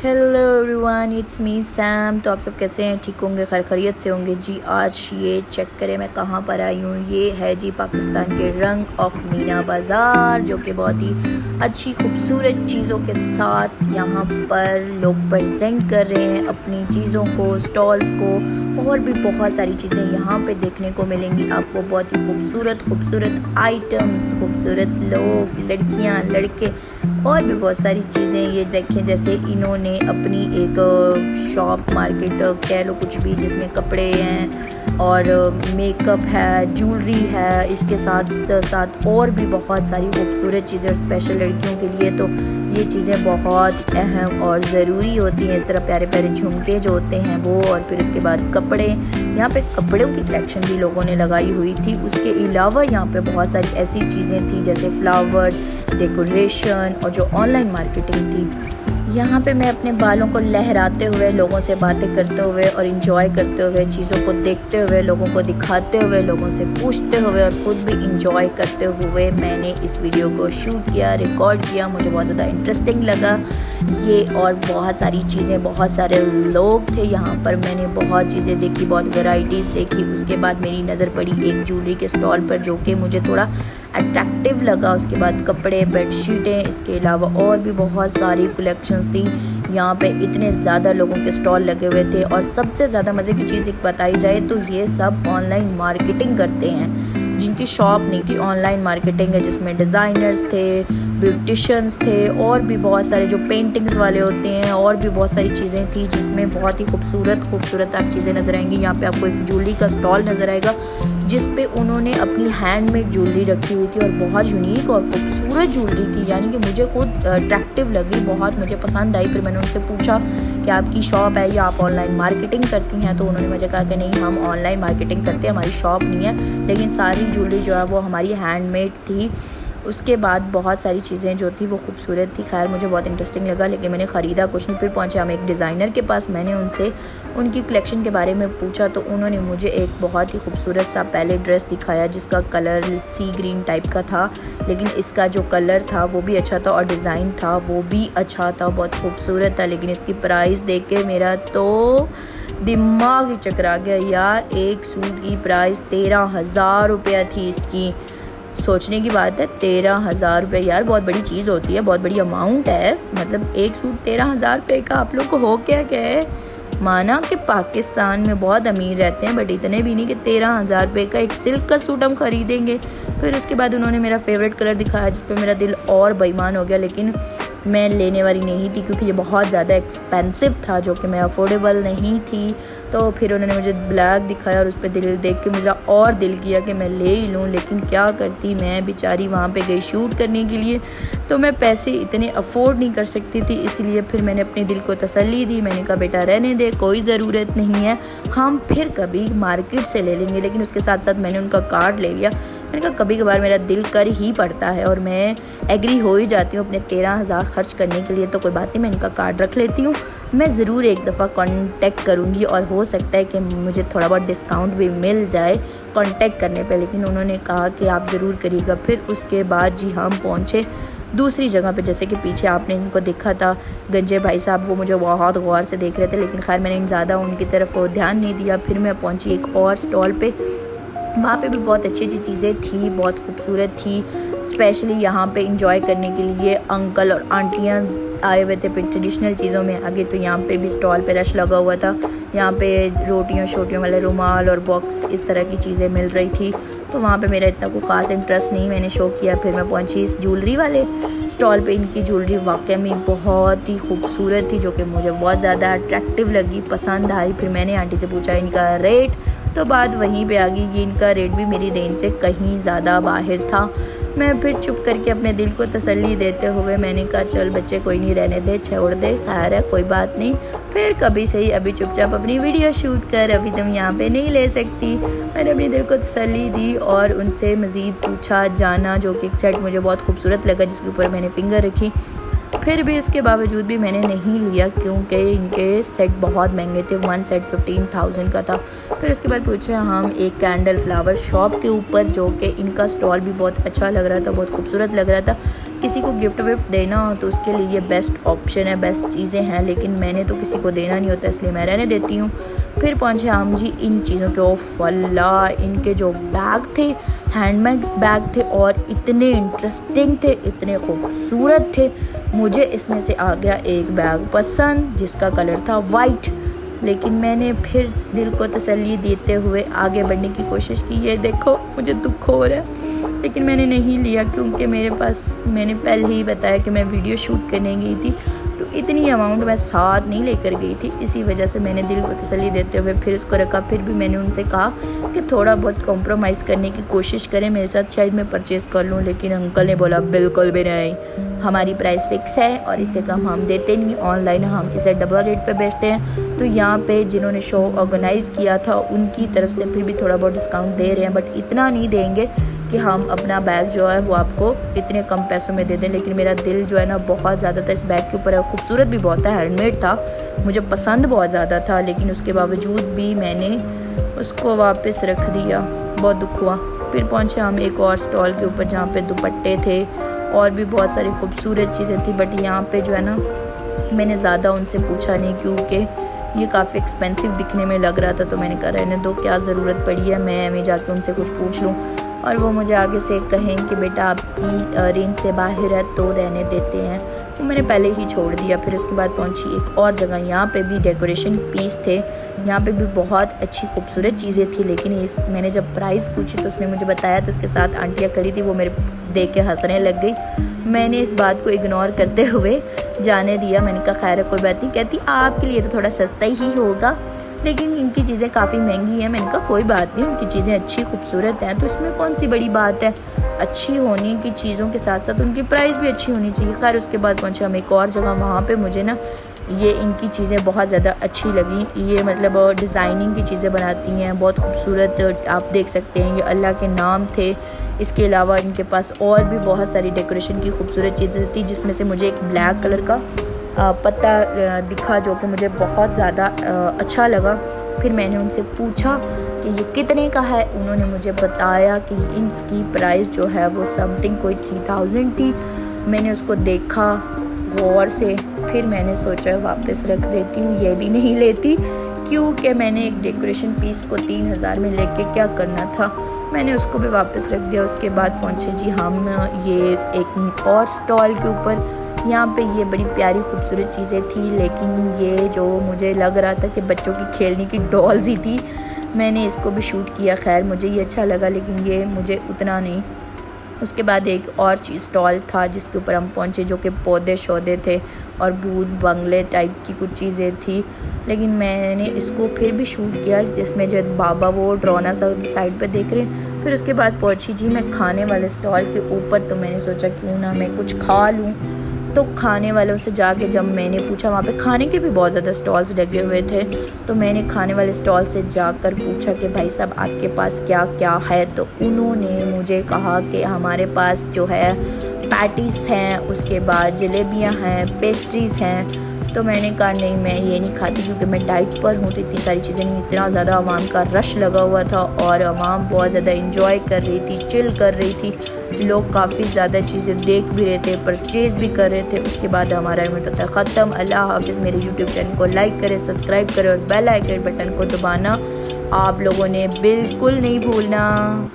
Hello everyone, it's me Sam. तो आप सब कैसे हैं? ठीक होंगे, खैर खैरियत से होंगे जी। आज ये चेक करें मैं कहाँ पर आई हूँ। ये है जी पाकिस्तान के रंग ऑफ मीना बाज़ार, जो कि बहुत ही अच्छी खूबसूरत चीज़ों के साथ यहाँ पर लोग प्रेजेंट कर रहे हैं अपनी चीज़ों को, स्टॉल्स को। और भी बहुत सारी चीज़ें यहाँ पे देखने को मिलेंगी आपको। बहुत ही खूबसूरत आइटम्स, खूबसूरत लोग, लड़कियाँ, लड़के और भी बहुत सारी चीज़ें। ये देखें, जैसे इन्होंने अपनी एक शॉप, मार्केट कह लो कुछ भी, जिसमें कपड़े हैं और मेकअप है, ज्वेलरी है, इसके साथ साथ और भी बहुत सारी खूबसूरत चीज़ें स्पेशल लड़कियों के लिए। तो ये चीज़ें बहुत अहम और ज़रूरी होती हैं। इस तरह प्यारे प्यारे झुमके जो होते हैं वो, और फिर उसके बाद कपड़े। यहाँ पे कपड़ों की कलेक्शन भी लोगों ने लगाई हुई थी। उसके अलावा यहाँ पे बहुत सारी ऐसी चीज़ें थी जैसे फ्लावर्स, डेकोरेशन और जो ऑनलाइन मार्केटिंग थी। यहाँ पे मैं अपने बालों को लहराते हुए, लोगों से बातें करते हुए और इंजॉय करते हुए, चीज़ों को देखते हुए, लोगों को दिखाते हुए, लोगों से पूछते हुए और ख़ुद भी इंजॉय करते हुए मैंने इस वीडियो को शूट किया, रिकॉर्ड किया। मुझे बहुत ज़्यादा इंटरेस्टिंग लगा ये, और बहुत सारी चीज़ें, बहुत सारे लोग थे यहाँ पर। मैंने बहुत चीज़ें देखी, बहुत वैरायटीज़ देखी। उसके बाद मेरी नज़र पड़ी एक ज्वेलरी के स्टॉल पर, जो कि मुझे थोड़ा अट्रैक्टिव लगा। उसके बाद कपड़े, बेडशीटें, इसके अलावा और भी बहुत सारी कलेक्शंस थी। यहाँ पे इतने ज़्यादा लोगों के स्टॉल लगे हुए थे। और सबसे ज़्यादा मज़े की चीज़ एक बताई जाए तो ये सब ऑनलाइन मार्केटिंग करते हैं, जिनकी शॉप नहीं थी, ऑनलाइन मार्केटिंग है, जिसमें डिज़ाइनर्स थे, ब्यूटिशियंस थे और भी बहुत सारे जो पेंटिंग्स वाले होते हैं, और भी बहुत सारी चीज़ें थी जिसमें बहुत ही खूबसूरत आप चीज़ें नज़र आएंगी। यहाँ पे आपको एक ज्वेलरी का स्टॉल नज़र आएगा जिस पे उन्होंने अपनी हैंडमेड ज्वेलरी रखी हुई थी, और बहुत यूनिक और ख़ूबसूरत ज्वेलरी थी। यानी कि मुझे खुद अट्रैक्टिव लगी, बहुत मुझे पसंद आई। फिर मैंने उनसे पूछा कि आपकी शॉप है या आप ऑनलाइन मार्केटिंग करती हैं? तो उन्होंने मुझे कहा कि नहीं, हम ऑनलाइन मार्केटिंग करते हैं, हमारी शॉप नहीं है, लेकिन सारी ज्वेलरी जो है वो हमारी हैंडमेड थी। उसके बाद बहुत सारी चीज़ें जो थी वो खूबसूरत थी। खैर मुझे बहुत इंटरेस्टिंग लगा, लेकिन मैंने ख़रीदा कुछ नहीं। फिर पहुंचे हम एक डिज़ाइनर के पास। मैंने उनसे उनकी कलेक्शन के बारे में पूछा तो उन्होंने मुझे एक बहुत ही खूबसूरत सा पहले ड्रेस दिखाया, जिसका कलर सी ग्रीन टाइप का था, लेकिन इसका जो कलर था वो भी अच्छा था और डिज़ाइन था वो भी अच्छा था, बहुत खूबसूरत था। लेकिन इसकी प्राइस देख के मेरा तो दिमाग ही चकरा गया यार। एक सूट की प्राइस 13,000 रुपया थी इसकी। सोचने की बात है, 13,000 रुपये यार बहुत बड़ी चीज़ होती है, बहुत बड़ी अमाउंट है। मतलब एक सूट 13,000 रुपये का आप लोग को हो क्या गए। माना कि पाकिस्तान में बहुत अमीर रहते हैं, बट इतने भी नहीं कि 13,000 रुपये का एक सिल्क का सूट हम ख़रीदेंगे। फिर उसके बाद उन्होंने मेरा फेवरेट कलर दिखाया, जिस पर मेरा दिल और बेईमान हो गया, लेकिन मैं लेने वाली नहीं थी क्योंकि ये बहुत ज़्यादा एक्सपेंसिव था, जो कि मैं अफोर्डेबल नहीं थी। तो फिर उन्होंने मुझे ब्लैक दिखाया और उस पर दिल देख के मेरा और दिल किया कि मैं ले ही लूँ, लेकिन क्या करती, मैं बेचारी वहाँ पे गई शूट करने के लिए, तो मैं पैसे इतने अफोर्ड नहीं कर सकती थी। इसलिए फिर मैंने अपने दिल को तसल्ली दी। मैंने कहा बेटा रहने दे, कोई ज़रूरत नहीं है, हम फिर कभी मार्केट से ले लेंगे। लेकिन उसके साथ साथ मैंने उनका कार्ड ले लिया। मैंने कहा कभी कभार मेरा दिल कर ही पड़ता है और मैं एग्री हो ही जाती हूँ अपने 13,000 खर्च करने के लिए, तो कोई बात नहीं, मैं इनका कार्ड रख लेती हूँ। मैं ज़रूर एक दफ़ा कांटेक्ट करूँगी और हो सकता है कि मुझे थोड़ा बहुत डिस्काउंट भी मिल जाए कांटेक्ट करने पे। लेकिन उन्होंने कहा कि आप ज़रूर करिएगा। फिर उसके बाद जी हम पहुँचे दूसरी जगह पे, जैसे कि पीछे आपने इनको देखा था गंजे भाई साहब, वो मुझे बहुत गौर से देख रहे थे, लेकिन खैर मैंने ज़्यादा उनकी तरफ ध्यान नहीं दिया। फिर मैं पहुँची एक और स्टॉल पे। वहाँ पे भी बहुत अच्छी अच्छी चीज़ें थी, बहुत खूबसूरत थी। स्पेशली यहाँ पे इंजॉय करने के लिए अंकल और आंटियाँ आए हुए थे ट्रेडिशनल चीज़ों में आगे। तो यहाँ पे भी स्टॉल पे रश लगा हुआ था। यहाँ पे रोटियों शोटियों वाले रुमाल और बॉक्स, इस तरह की चीज़ें मिल रही थी। तो वहाँ पे मेरा इतना कोई ख़ास इंटरेस्ट नहीं, मैंने शो किया। फिर मैं पहुँची इस ज्वेलरी वाले स्टॉल पे। इनकी ज्वेलरी वाकई में बहुत ही खूबसूरत थी, जो कि मुझे बहुत ज़्यादा अट्रैक्टिव लगी, पसंद आई। फिर मैंने आंटी से पूछा इनका रेट, तो बात वहीं पे आ गई। ये इनका रेट भी मेरी रेंज से कहीं ज़्यादा बाहर था। मैं फिर चुप करके अपने दिल को तसल्ली देते हुए मैंने कहा चल बच्चे, कोई नहीं, रहने दे, छोड़ दे, खैर है, कोई बात नहीं, फिर कभी सही, अभी चुपचाप अपनी वीडियो शूट कर, अभी तुम यहाँ पे नहीं ले सकती। मैंने अपने दिल को तसल्ली दी और उनसे मज़ीद पूछा जाना, जो कि एक सेट मुझे बहुत खूबसूरत लगा, जिसके ऊपर मैंने फिंगर रखी। फिर भी इसके बावजूद भी मैंने नहीं लिया क्योंकि इनके सेट बहुत महंगे थे। 1 सेट 15,000 का था। फिर उसके बाद पूछा हम एक कैंडल फ्लावर शॉप के ऊपर, जो कि इनका स्टॉल भी बहुत अच्छा लग रहा था, बहुत खूबसूरत लग रहा था। किसी को गिफ्ट विफ्ट देना हो तो उसके लिए ये बेस्ट ऑप्शन है, बेस्ट चीज़ें हैं, लेकिन मैंने तो किसी को देना नहीं होता इसलिए मैं रहने देती हूँ। फिर पहुँचे हम जी इन चीज़ों के। ओफ अल्लाह, इनके जो बैग थे, हैंडबैग बैग थे और इतने इंटरेस्टिंग थे, इतने खूबसूरत थे। मुझे इसमें से आ गया एक बैग पसंद जिसका कलर था वाइट, लेकिन मैंने फिर दिल को तसल्ली देते हुए आगे बढ़ने की कोशिश की। ये देखो मुझे दुख हो रहा है, लेकिन मैंने नहीं लिया क्योंकि मेरे पास, मैंने पहले ही बताया कि मैं वीडियो शूट करने गई थी, तो इतनी अमाउंट मैं साथ नहीं लेकर गई थी। इसी वजह से मैंने दिल को तसल्ली देते हुए फिर इसको रखा। फिर भी मैंने उनसे कहा कि थोड़ा बहुत कॉम्प्रोमाइज़ करने की कोशिश करें मेरे साथ, शायद मैं परचेज़ कर लूँ। लेकिन अंकल ने बोला बिल्कुल भी नहीं, हमारी प्राइस फ़िक्स है और इससे कम हम देते नहीं, ऑनलाइन हम इसे डबल रेट पे बेचते हैं। तो यहाँ पे जिन्होंने शो ऑर्गेनाइज़ किया था उनकी तरफ से फिर भी थोड़ा बहुत डिस्काउंट दे रहे हैं, बट इतना नहीं देंगे कि हम अपना बैग जो है वो आपको इतने कम पैसों में दे दें। लेकिन मेरा दिल जो है ना बहुत ज़्यादा था इस बैग के ऊपर, खूबसूरत भी बहुत है, हैंडमेड था, मुझे पसंद बहुत ज़्यादा था, लेकिन उसके बावजूद भी मैंने उसको वापस रख दिया। बहुत दुख हुआ। फिर पहुँचे हम एक और स्टॉल के ऊपर जहाँ पे दुपट्टे थे और भी बहुत सारी खूबसूरत चीज़ें थी, बट यहाँ पे जो है ना मैंने ज़्यादा उनसे पूछा नहीं क्योंकि ये काफ़ी एक्सपेंसिव दिखने में लग रहा था। तो मैंने कहा रहने दो, क्या ज़रूरत पड़ी है मैं जाके उनसे कुछ पूछ लूँ और वो मुझे आगे से कहें कि बेटा आपकी रेंज से बाहर है तो रहने देते हैं। तो मैंने पहले ही छोड़ दिया। फिर उसके बाद पहुंची एक और जगह, यहाँ पे भी डेकोरेशन पीस थे, यहाँ पे भी बहुत अच्छी खूबसूरत चीज़ें थी। लेकिन मैंने जब प्राइस पूछी तो उसने मुझे बताया, तो उसके साथ आंटियाँ खड़ी थी, वो मेरे देख के हंसने लग गई। मैंने इस बात को इग्नोर करते हुए जाने दिया। मैंने कहा खैर कोई बात नहीं। कहती आपके लिए तो थोड़ा सस्ता ही होगा, लेकिन इनकी चीज़ें काफ़ी महंगी हैं। मैंने कहा कोई बात नहीं, उनकी चीज़ें अच्छी खूबसूरत हैं तो इसमें कौन सी बड़ी बात है। अच्छी होने की चीज़ों के साथ साथ उनकी प्राइस भी अच्छी होनी चाहिए। खैर उसके बाद पहुँचे हम एक और जगह, वहाँ पे मुझे ना ये इनकी चीज़ें बहुत ज़्यादा अच्छी लगी। ये मतलब डिज़ाइनिंग की चीज़ें बनाती हैं, बहुत खूबसूरत, आप देख सकते हैं। ये अल्लाह के नाम थे। इसके अलावा इनके पास और भी बहुत सारी डेकोरेशन की खूबसूरत चीज़ें थी, जिसमें से मुझे एक ब्लैक कलर का पत्ता दिखा जो कि मुझे बहुत ज़्यादा अच्छा लगा। फिर मैंने उनसे पूछा कि ये कितने का है। उन्होंने मुझे बताया कि इनकी प्राइस जो है वो समथिंग कोई 3000 थी। मैंने उसको देखा गौर से, फिर मैंने सोचा वापस रख देती हूँ, ये भी नहीं लेती क्योंकि मैंने एक डेकोरेशन पीस को 3000 में लेके क्या करना था। मैंने उसको भी वापस रख दिया। उसके बाद पहुँचे जी हम ये एक और स्टॉल के ऊपर। यहाँ पे ये बड़ी प्यारी खूबसूरत चीज़ें थी, लेकिन ये जो मुझे लग रहा था कि बच्चों की खेलने की डॉल्स ही थी। मैंने इसको भी शूट किया। खैर मुझे ये अच्छा लगा, लेकिन ये मुझे उतना नहीं। उसके बाद एक और चीज़ स्टॉल था जिसके ऊपर हम पहुँचे, जो कि पौधे शौधे थे और भूत बंगले टाइप की कुछ चीज़ें थी, लेकिन मैंने इसको फिर भी शूट किया, जिसमें जो बाबा वो ड्रोना सा साइड पे देख रहे हैं। फिर उसके बाद पहुँची जी मैं खाने वाले स्टॉल के ऊपर। तो मैंने सोचा क्यों ना मैं कुछ खा लूँ। तो खाने वालों से जाके जब मैंने पूछा, वहाँ पे खाने के भी बहुत ज़्यादा स्टॉल्स लगे हुए थे, तो मैंने खाने वाले स्टॉल से जाकर पूछा कि भाई साहब आपके पास क्या क्या है। तो उन्होंने मुझे कहा कि हमारे पास जो है पैटीज़ हैं, उसके बाद जलेबियाँ हैं, पेस्ट्रीज़ हैं। तो मैंने कहा नहीं मैं ये नहीं खाती क्योंकि मैं डाइट पर हूँ, तो इतनी सारी चीज़ें नहीं। इतना ज़्यादा आवाम का रश लगा हुआ था और आवाम बहुत ज़्यादा इंजॉय कर रही थी, चिल कर रही थी। लोग काफ़ी ज़्यादा चीज़ें देख भी रहे थे, परचेज़ भी कर रहे थे। उसके बाद हमारा इवेंट होता है ख़त्म। अल्लाह हाफ़िज़। मेरे यूट्यूब चैनल को लाइक करें, सब्सक्राइब करें और बेल आइकन बटन को दबाना आप लोगों ने बिल्कुल नहीं भूलना।